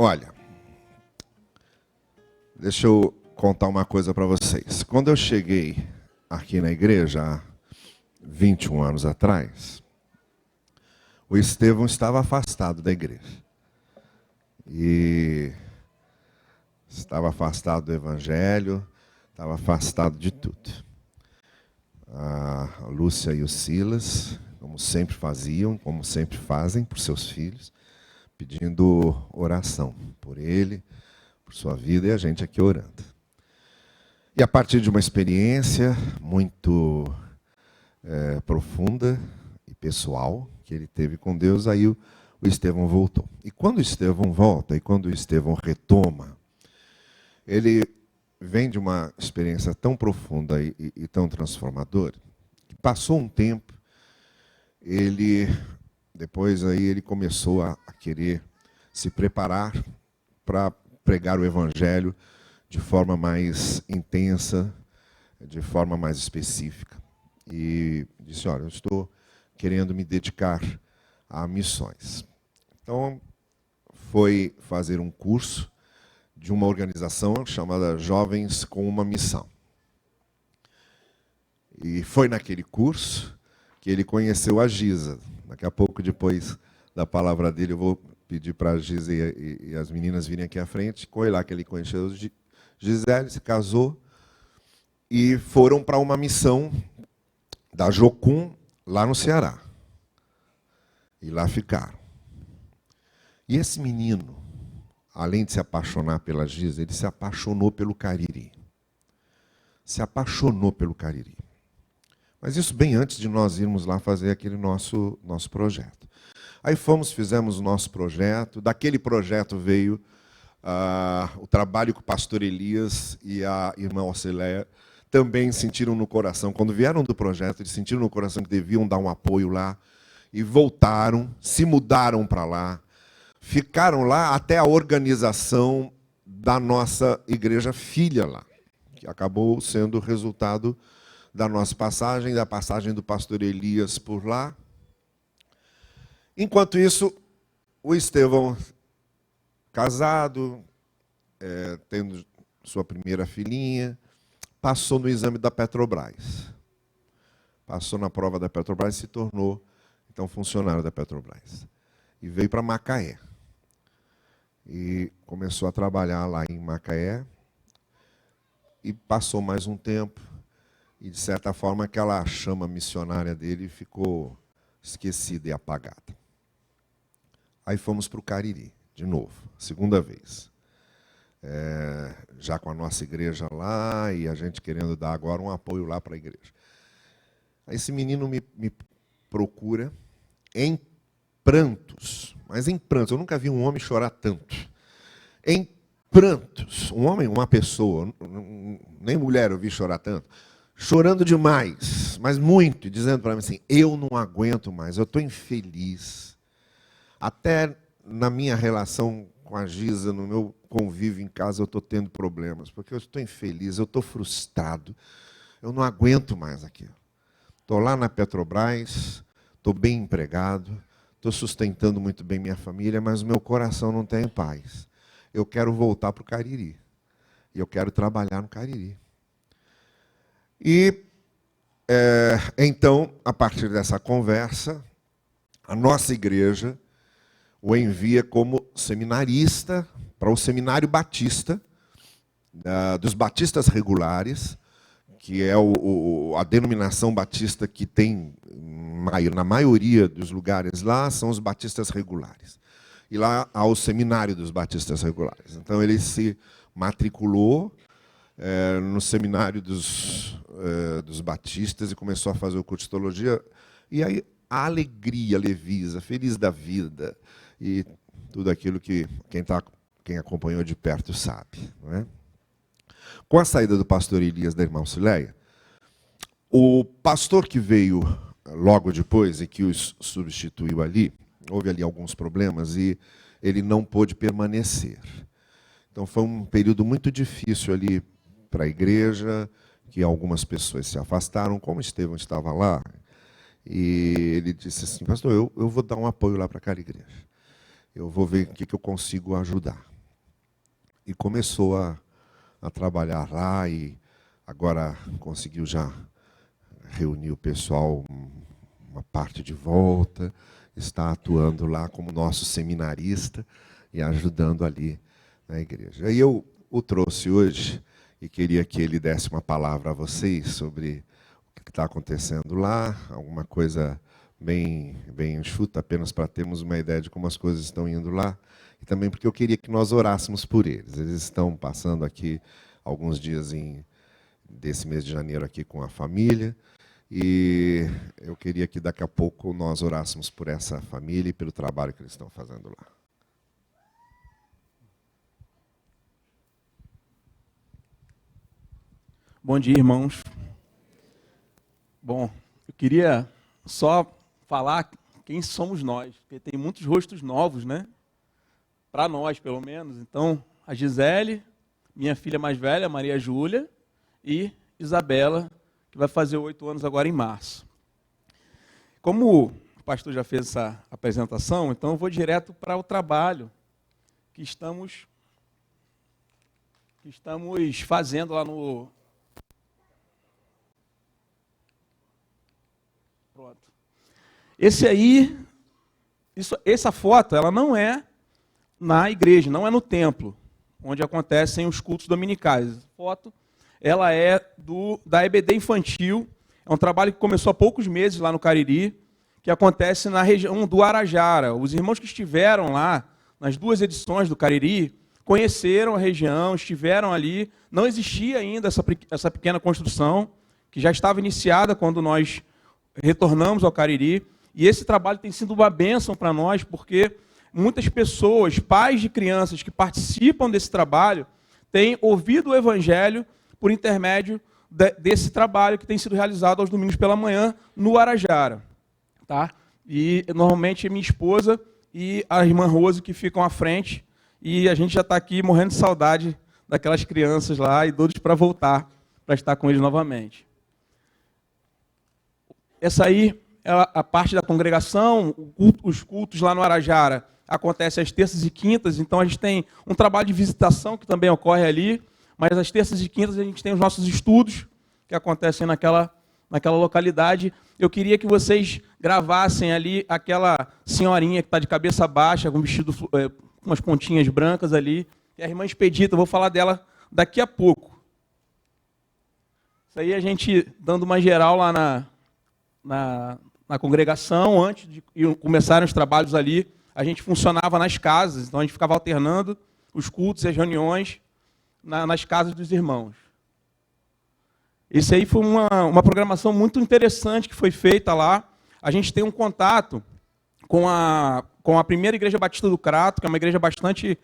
Olha, deixa eu contar uma coisa para vocês. Quando eu cheguei aqui na igreja, há 21 anos atrás, o Estevão estava afastado da igreja. E estava afastado do evangelho, estava afastado de tudo. A Lúcia e o Silas, como sempre faziam, como sempre fazem por seus filhos, pedindo oração por ele, por sua vida, e a gente aqui orando. E a partir de uma experiência muito profunda e pessoal que ele teve com Deus, aí o Estevão voltou. E quando o Estevão volta, e quando o Estevão retoma, ele vem de uma experiência tão profunda e tão transformadora, que passou um tempo, depois aí ele começou a querer se preparar para pregar o Evangelho de forma mais intensa, de forma mais específica. E disse, olha, eu estou querendo me dedicar a missões. Então, foi fazer um curso de uma organização chamada Jovens com uma Missão. E foi naquele curso que ele conheceu a Giza. Daqui a pouco, depois da palavra dele, eu vou pedir para a Giza e as meninas virem aqui à frente. Foi lá que ele conheceu Gisele, se casou e foram para uma missão da Jocum, lá no Ceará. E lá ficaram. E esse menino, além de se apaixonar pela Giza, ele se apaixonou pelo Cariri. Se apaixonou pelo Cariri. Mas isso bem antes de nós irmos lá fazer aquele nosso projeto. Aí fizemos o nosso projeto. Daquele projeto veio o trabalho que o pastor Elias e a irmã Orceléia também sentiram no coração. Quando vieram do projeto, eles sentiram no coração que deviam dar um apoio lá. E voltaram, se mudaram para lá. Ficaram lá até a organização da nossa igreja filha lá, que acabou sendo o resultado da nossa passagem, da passagem do pastor Elias por lá. Enquanto isso, o Estevão, casado, tendo sua primeira filhinha, passou no exame da Petrobras. Passou na prova da Petrobras e se tornou, então, funcionário da Petrobras. E veio para Macaé. E começou a trabalhar lá em Macaé. E passou mais um tempo. E, de certa forma, aquela chama missionária dele ficou esquecida e apagada. Aí fomos para o Cariri, de novo, segunda vez. Já com a nossa igreja lá, e a gente querendo dar agora um apoio lá para a igreja. Aí esse menino me procura em prantos, mas em prantos. Eu nunca vi um homem chorar tanto. Em prantos. Um homem, uma pessoa, nem mulher eu vi chorar tanto. Chorando demais, mas muito, dizendo para mim assim, eu não aguento mais, eu estou infeliz. Até na minha relação com a Giza, no meu convívio em casa, eu estou tendo problemas, porque eu estou infeliz, eu estou frustrado, eu não aguento mais aquilo. Estou lá na Petrobras, estou bem empregado, estou sustentando muito bem minha família, mas o meu coração não tem paz. Eu quero voltar para o Cariri. E eu quero trabalhar no Cariri. E, então, a partir dessa conversa, a nossa igreja o envia como seminarista para o Seminário Batista, dos Batistas Regulares, que é a denominação batista que tem, na maioria dos lugares lá, são os Batistas Regulares. E lá há o Seminário dos Batistas Regulares. Então, ele se matriculou no Seminário dos Batistas e começou a fazer o curso de teologia. E aí, a alegria levisa, feliz da vida, e tudo aquilo que quem acompanhou de perto sabe. Não é? Com a saída do pastor Elias da irmã Orceléia, o pastor que veio logo depois e que os substituiu ali, houve ali alguns problemas e ele não pôde permanecer. Então foi um período muito difícil ali para a igreja, que algumas pessoas se afastaram, como Estevão estava lá, e ele disse assim, pastor, eu vou dar um apoio lá para aquela igreja. Eu vou ver o que eu consigo ajudar. e começou a trabalhar lá e agora conseguiu já reunir o pessoal, uma parte de volta, está atuando lá como nosso seminarista e ajudando ali na igreja. E eu o trouxe hoje e queria que ele desse uma palavra a vocês sobre o que está acontecendo lá, alguma coisa bem enxuta, apenas para termos uma ideia de como as coisas estão indo lá, e também porque eu queria que nós orássemos por eles. Eles estão passando aqui alguns dias desse mês de janeiro aqui com a família, e eu queria que daqui a pouco nós orássemos por essa família e pelo trabalho que eles estão fazendo lá. Bom dia, irmãos. Bom, eu queria só falar quem somos nós, porque tem muitos rostos novos, né? Para nós, pelo menos. Então, a Gisele, minha filha mais velha, Maria Júlia, e Isabela, que vai fazer 8 anos agora em março. Como o pastor já fez essa apresentação, então eu vou direto para o trabalho que estamos fazendo lá no... Pronto. Essa foto, ela não é na igreja, não é no templo, onde acontecem os cultos dominicais. Essa foto, ela é da EBD Infantil, é um trabalho que começou há poucos meses lá no Cariri, que acontece na região do Arajara. Os irmãos que estiveram lá, nas 2 edições do Cariri, conheceram a região, estiveram ali, não existia ainda essa pequena construção, que já estava iniciada quando nós retornamos ao Cariri, e esse trabalho tem sido uma bênção para nós, porque muitas pessoas, pais de crianças que participam desse trabalho, têm ouvido o Evangelho por intermédio desse trabalho que tem sido realizado aos domingos pela manhã no Arajara. Tá? E normalmente é minha esposa e a irmã Rose que ficam à frente, e a gente já está aqui morrendo de saudade daquelas crianças lá e doidos para voltar, para estar com eles novamente. Essa aí é a parte da congregação. Os cultos lá no Arajara acontecem às terças e quintas, então a gente tem um trabalho de visitação que também ocorre ali, mas às terças e quintas a gente tem os nossos estudos que acontecem naquela localidade. Eu queria que vocês gravassem ali aquela senhorinha que está de cabeça baixa, com vestido com umas pontinhas brancas ali, que é a irmã Expedita. Eu vou falar dela daqui a pouco. Isso aí a gente dando uma geral lá na congregação, antes de começarem os trabalhos ali, a gente funcionava nas casas, então a gente ficava alternando os cultos e as reuniões nas casas dos irmãos. Isso aí foi uma programação muito interessante que foi feita lá. A gente tem um contato com a primeira Igreja Batista do Crato, que é uma igreja bastante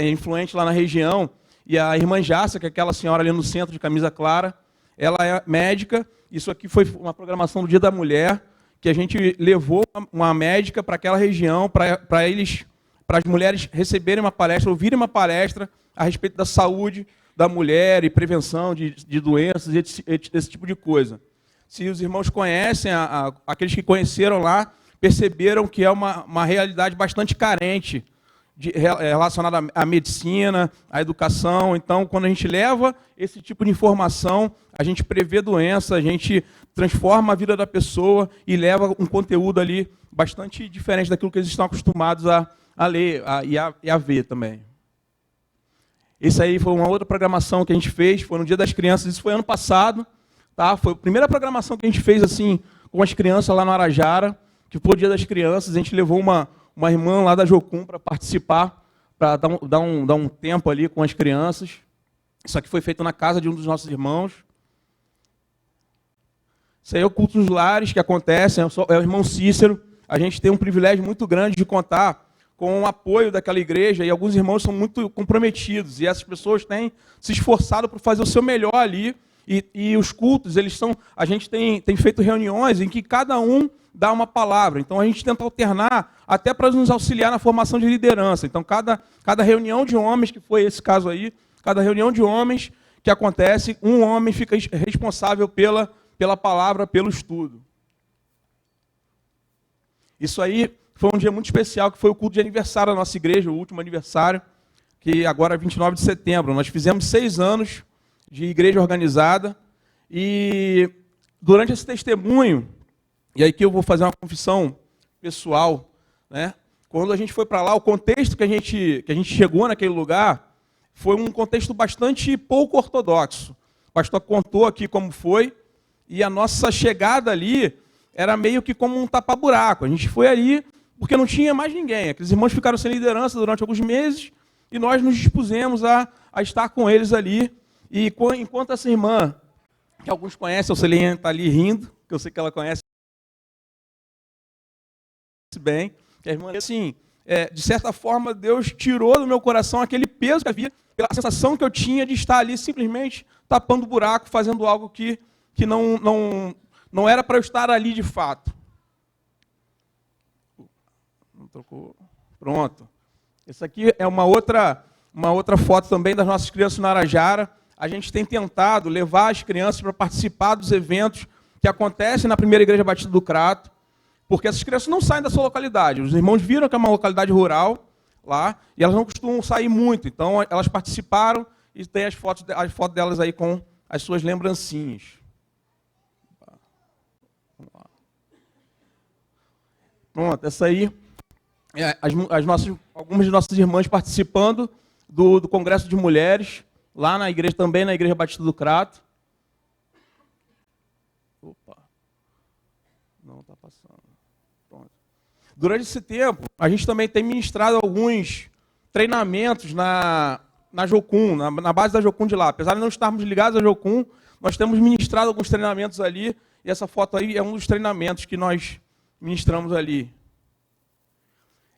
influente lá na região, e a irmã Jácia, que é aquela senhora ali no centro de camisa clara, ela é médica. Isso aqui foi uma programação do Dia da Mulher, que a gente levou uma médica para aquela região, para as mulheres receberem uma palestra, ouvirem uma palestra a respeito da saúde da mulher e prevenção de doenças e esse tipo de coisa. Se os irmãos conhecem, aqueles que conheceram lá, perceberam que é uma realidade bastante carente relacionada à medicina, à educação. Então, quando a gente leva esse tipo de informação, a gente prevê doença, a gente transforma a vida da pessoa e leva um conteúdo ali bastante diferente daquilo que eles estão acostumados a ler e a ver também. Isso aí foi uma outra programação que a gente fez, foi no Dia das Crianças, isso foi ano passado, tá? Foi a primeira programação que a gente fez assim com as crianças lá no Arajara, que foi o Dia das Crianças. A gente levou uma irmã lá da Jocum para participar, para dar um tempo ali com as crianças. Isso aqui foi feito na casa de um dos nossos irmãos. Isso aí é o culto dos lares que acontece, é o irmão Cícero. A gente tem um privilégio muito grande de contar com o apoio daquela igreja, e alguns irmãos são muito comprometidos, e essas pessoas têm se esforçado por fazer o seu melhor ali, e os cultos, a gente tem feito reuniões em que cada um dá uma palavra, então a gente tenta alternar até para nos auxiliar na formação de liderança. Então cada reunião de homens, que foi esse caso aí, cada reunião de homens que acontece, um homem fica responsável pela palavra, pelo estudo. Isso aí foi um dia muito especial, que foi o culto de aniversário da nossa igreja, o último aniversário, que agora é 29 de setembro. Nós fizemos 6 anos de igreja organizada e durante esse testemunho, e aí que eu vou fazer uma confissão pessoal, né? Quando a gente foi para lá, o contexto que a gente chegou naquele lugar foi um contexto bastante pouco ortodoxo. O pastor contou aqui como foi, e a nossa chegada ali era meio que como um tapa-buraco. A gente foi ali porque não tinha mais ninguém. Aqueles irmãos ficaram sem liderança durante alguns meses e nós nos dispusemos a estar com eles ali. E enquanto essa irmã, que alguns conhecem, a Celinha está ali rindo, que eu sei que ela conhece bem, que a irmã, assim, de certa forma, Deus tirou do meu coração aquele peso que havia, pela sensação que eu tinha de estar ali simplesmente tapando o buraco, fazendo algo que não era para eu estar ali de fato. Não trocou. Pronto. Essa aqui é uma outra foto também das nossas crianças no Arajara. A gente tem tentado levar as crianças para participar dos eventos que acontecem na primeira igreja Batista do Crato, porque essas crianças não saem da sua localidade. Os irmãos viram que é uma localidade rural lá, e elas não costumam sair muito. Então, elas participaram e tem as fotos delas aí com as suas lembrancinhas. Vamos lá. Pronto, essa aí é algumas de nossas irmãs participando do Congresso de Mulheres, lá na igreja, também na Igreja Batista do Crato. Opa. Não está passando. Pronto. Durante esse tempo, a gente também tem ministrado alguns treinamentos na Jocum, na base da Jocum de lá. Apesar de não estarmos ligados à Jocum, nós temos ministrado alguns treinamentos ali, e essa foto aí é um dos treinamentos que nós ministramos ali.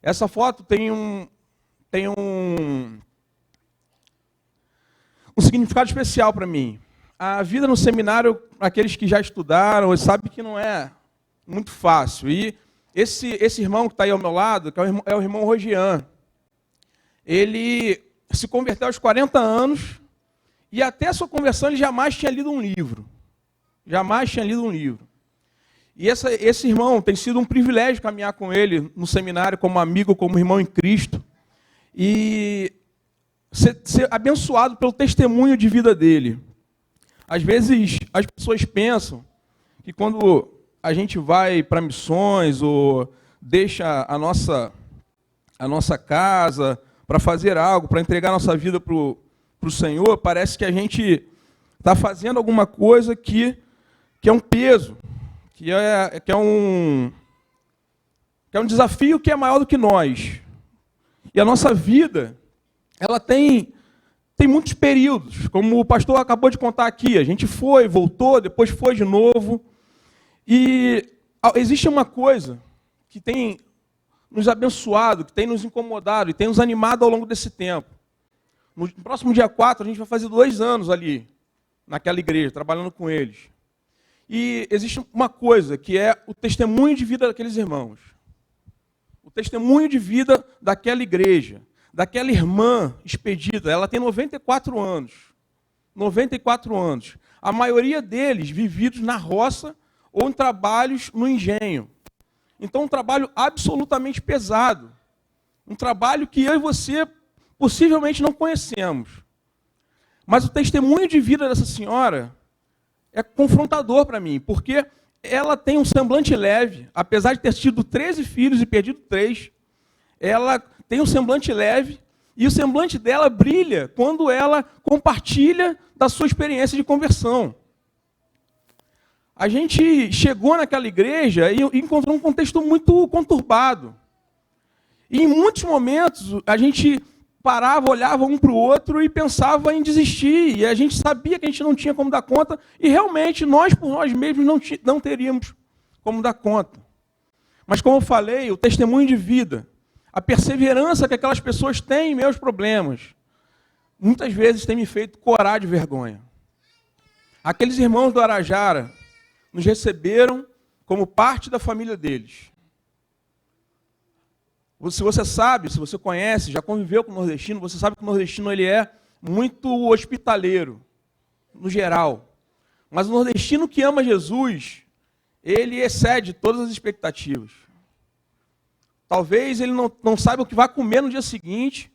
Essa foto tem um significado especial para mim. A vida no seminário, aqueles que já estudaram, sabem que não é muito fácil. E esse irmão que está aí ao meu lado, que é o irmão Rogian, ele se converteu aos 40 anos e até a sua conversão ele jamais tinha lido um livro. Jamais tinha lido um livro. E esse irmão tem sido um privilégio caminhar com ele no seminário como amigo, como irmão em Cristo. E ser abençoado pelo testemunho de vida dele. Às vezes as pessoas pensam que quando a gente vai para missões ou deixa a nossa casa para fazer algo, para entregar nossa vida para o Senhor, parece que a gente está fazendo alguma coisa que é um peso, que é um desafio que é maior do que nós. E a nossa vida, ela tem muitos períodos, como o pastor acabou de contar aqui. A gente foi, voltou, depois foi de novo. E existe uma coisa que tem nos abençoado, que tem nos incomodado e tem nos animado ao longo desse tempo. No próximo dia 4, a gente vai fazer 2 anos ali, naquela igreja, trabalhando com eles. E existe uma coisa, que é o testemunho de vida daqueles irmãos. O testemunho de vida daquela igreja, daquela irmã expedida. Ela tem 94 anos. 94 anos. A maioria deles vividos na roça ou em trabalhos no engenho. Então, um trabalho absolutamente pesado. Um trabalho que eu e você possivelmente não conhecemos. Mas o testemunho de vida dessa senhora é confrontador para mim, porque ela tem um semblante leve, apesar de ter tido 13 filhos e perdido 3, ela tem um semblante leve, e o semblante dela brilha quando ela compartilha da sua experiência de conversão. A gente chegou naquela igreja e encontrou um contexto muito conturbado. E em muitos momentos a gente parava, olhava um para o outro e pensava em desistir. E a gente sabia que a gente não tinha como dar conta e realmente nós, por nós mesmos, não teríamos como dar conta. Mas como eu falei, o testemunho de vida, a perseverança que aquelas pessoas têm em meus problemas, muitas vezes tem me feito corar de vergonha. Aqueles irmãos do Arajara nos receberam como parte da família deles. Se você sabe, se você conhece, já conviveu com o nordestino, você sabe que o nordestino ele é muito hospitaleiro, no geral. Mas o nordestino que ama Jesus, ele excede todas as expectativas. Talvez ele não saiba o que vai comer no dia seguinte,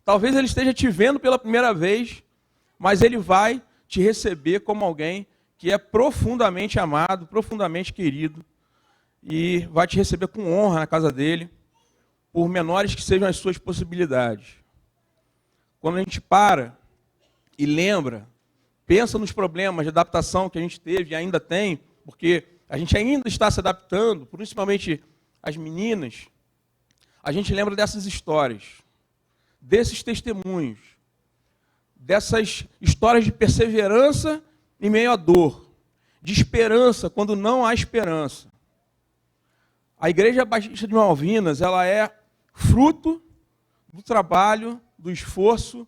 Talvez ele esteja te vendo pela primeira vez, mas ele vai te receber como alguém que é profundamente amado, profundamente querido, e vai te receber com honra na casa dele, por menores que sejam as suas possibilidades. Quando a gente para e lembra, pensa nos problemas de adaptação que a gente teve e ainda tem, porque a gente ainda está se adaptando, principalmente as meninas, a gente lembra dessas histórias, desses testemunhos, dessas histórias de perseverança em meio à dor, de esperança quando não há esperança. A Igreja Batista de Malvinas, ela é fruto do trabalho, do esforço,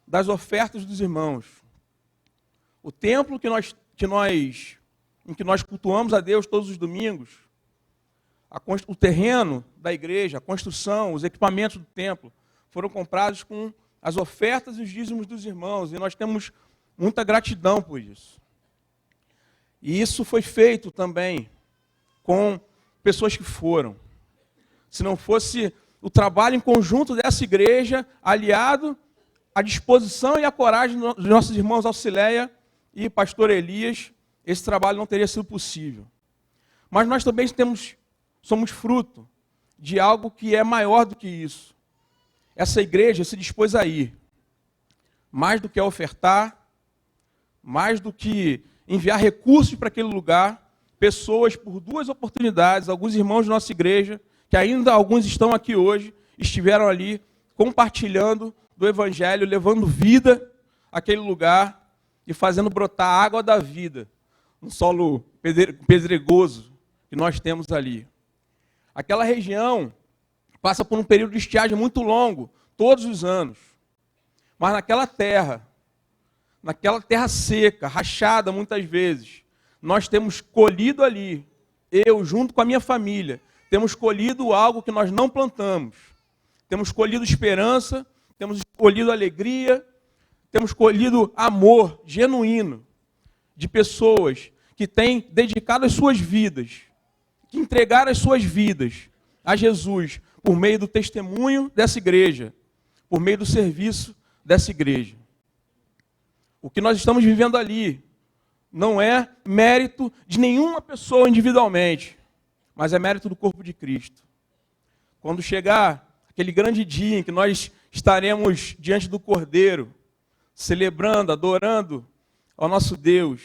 das ofertas dos irmãos. O templo em que nós cultuamos a Deus todos os domingos, o terreno da igreja, a construção, os equipamentos do templo, foram comprados com as ofertas e os dízimos dos irmãos, e nós temos muita gratidão por isso. E isso foi feito também com pessoas que foram. Se não fosse o trabalho em conjunto dessa igreja, aliado à disposição e à coragem dos nossos irmãos Auxileia e pastor Elias, esse trabalho não teria sido possível. Mas nós também somos fruto de algo que é maior do que isso. Essa igreja se dispôs a ir, mais do que a ofertar, mais do que enviar recursos para aquele lugar, pessoas por 2 oportunidades, alguns irmãos de nossa igreja, que ainda alguns estão aqui hoje, estiveram ali compartilhando do Evangelho, levando vida àquele lugar e fazendo brotar a água da vida no solo pedregoso que nós temos ali. Aquela região passa por um período de estiagem muito longo, todos os anos. Mas naquela terra seca, rachada muitas vezes, nós temos colhido ali, eu junto com a minha família, temos colhido algo que nós não plantamos. Temos colhido esperança, temos colhido alegria, temos colhido amor genuíno de pessoas que têm dedicado as suas vidas, que entregaram as suas vidas a Jesus por meio do testemunho dessa igreja, por meio do serviço dessa igreja. O que nós estamos vivendo ali não é mérito de nenhuma pessoa individualmente, mas é mérito do corpo de Cristo. Quando chegar aquele grande dia em que nós estaremos diante do Cordeiro, celebrando, adorando ao nosso Deus,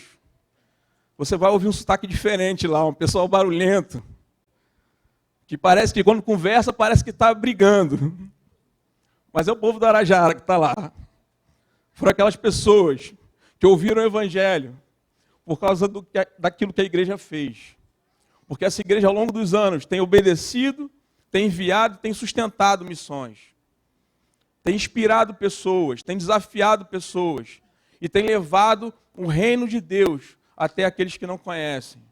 você vai ouvir um sotaque diferente lá, um pessoal barulhento, que parece que quando conversa, parece que está brigando. Mas é o povo do Arajara que está lá. Foram aquelas pessoas que ouviram o Evangelho por causa daquilo que a igreja fez. Porque essa igreja, ao longo dos anos, tem obedecido, tem enviado, tem sustentado missões. Tem inspirado pessoas, tem desafiado pessoas e tem levado o reino de Deus até aqueles que não conhecem.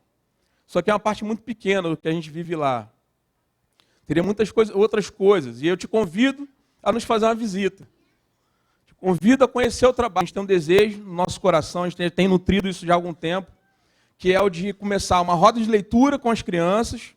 Só que é uma parte muito pequena do que a gente vive lá. Teria muitas outras coisas. E eu te convido a nos fazer uma visita. Te convido a conhecer o trabalho. A gente tem um desejo no nosso coração, a gente tem nutrido isso já há algum tempo, que é o de começar uma roda de leitura com as crianças,